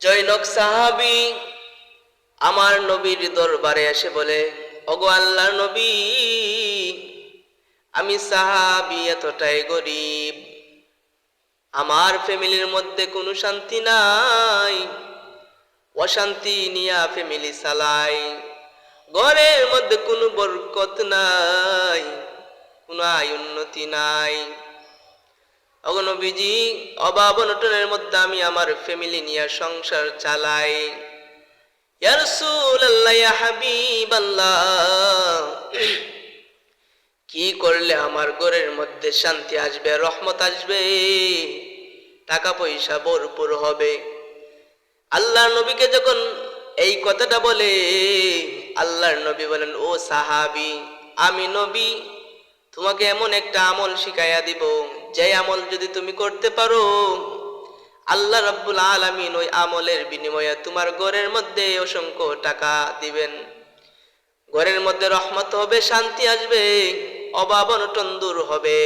জৈনক সাহাবী আমার নবীর দরবারে এসে বলে, ওগো আল্লাহর নবী, আমি সাহাবী এতটাই গরিব, আমার ফ্যামিলির মধ্যে কোনো শান্তি নাই, অশান্তি নিয়া ফ্যামিলি চালাই, ঘরের মধ্যে কোনো বরকত নাই, কোনো আয় উন্নতি নাই। ওগো নবীজি, অভাব অনটনের মধ্যে আমি আমার ফ্যামিলি নিয়ে সংসার চালাই। ইয়া রাসূলুল্লাহ, ইয়া হাবিবাল্লাহ, কি করলে আমার ঘরের মধ্যে শান্তি আসবে, রহমত আসবে, টাকা পয়সা ভরপুর হবে? আল্লাহর নবীকে যখন এই কথাটা বলে, আল্লাহর নবী বলেন, ও সাহাবী, আমি নবী তোমাকে এমন একটা আমল শিখাইয়া দিব, যে আমল যদি তুমি করতে পারো, আল্লাহ রাব্বুল আলামিন ওই আমলের বিনিময়ে তোমার ঘরের মধ্যে অসংখ্য টাকা দিবেন, ঘরের মধ্যে রহমত হবে, শান্তি আসবে, অভাব অনটন দূর হবে।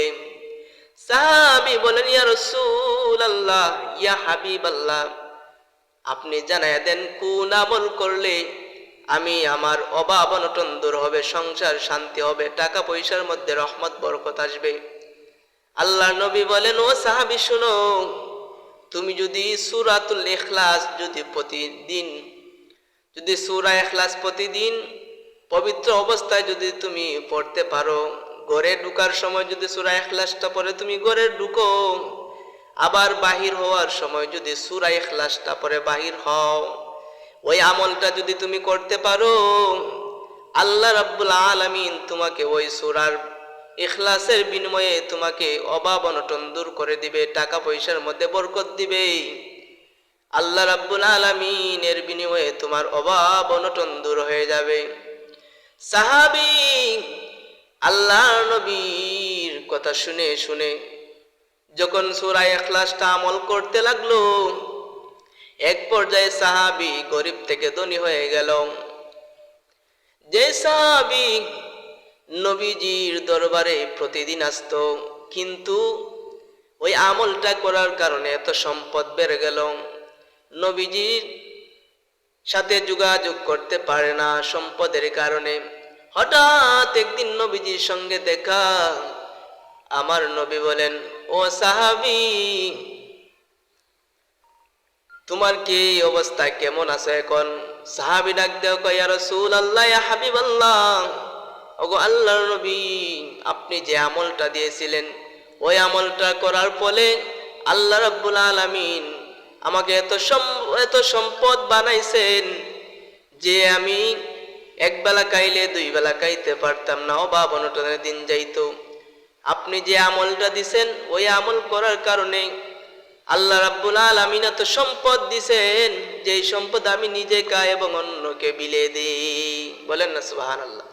সাহাবী বলেন, ইয়া রাসূলুল্লাহ, ইয়া হাবিবাল্লাহ, আপনি জানায়া দেন কোন আমল করলে আমি আমার অভাব অনটন দূর হবে, সংসার শান্তি হবে, টাকা পয়সার মধ্যে রহমত বরকত আসবে। আল্লাহর নবী বলেন, ও সাহাবী শুনো, তুমি যদি সূরাতুল ইখলাস সূরা ইখলাস প্রতিদিন পবিত্র অবস্থায় যদি তুমি পড়তে পারো, ঘরে ঢুকার সময় যদি সূরা ইখলাসটা পড়ে তুমি ঘরে ঢুকো, আবার বাহির হওয়ার সময় যদি সূরা ইখলাসটা পড়ে বাহির হও, ওই আমলটা যদি তুমি করতে পারো, আল্লাহ রাব্বুল আলামিন তোমাকে ওই সূরার ইখলাসের বিনিময়ে তোমাকে অভাব অনটন দূর করে দিবে, টাকা পয়সার মধ্যে বরকত দিবে। আল্লাহ রাব্বুল আলামিনের বিনিময়ে তোমার অভাব অনটন দূর হয়ে যাবে। সাহাবী আল্লাহর নবীর কথা শুনে শুনে যখন সূরা ইখলাসটা আমল করতে লাগলো, এক পর্যায়ে সাহাবী গরিব থেকে ধনী হয়ে গেল। যে সাহাবী নবীজির দরবারে প্রতিদিন আসতো, কিন্তু ওই আমলটা করার কারণে এত সম্পদ বেড়ে গেল, নবীজির সাথে যোগাযোগ করতে পারে না সম্পদের কারণে। হঠাৎ একদিন নবীজির সঙ্গে দেখা, আমার নবী বলেন, ও সাহাবী, তোমার কি অবস্থা, কেমন আছে এখন? সাহাবী ডাক দেও, কয়, ইয়া রাসূলুল্লাহ, ইয়া হাবিবাল্লাহ, ওগো আল্লাহর নবী, আপনি যে আমলটা দিয়েছিলেন, ওই আমলটা করার ফলে আল্লাহ রাব্বুল আলামিন আমাকে এত সম্পদ বানাইছেন যে আমি একবেলা খাইলে দুই বেলা খাইতে পারতাম না, অভাব অনটনের দিন যাইতো। আপনি যে আমলটা দিছেন, ওই আমল করার কারণে আল্লাহ রাব্বুল আলামিন এত সম্পদ দিছেন যে সম্পদ আমি নিজে খাই এবং অন্যকে বিলিয়ে দিই। বলেন না সুবহানাল্লাহ।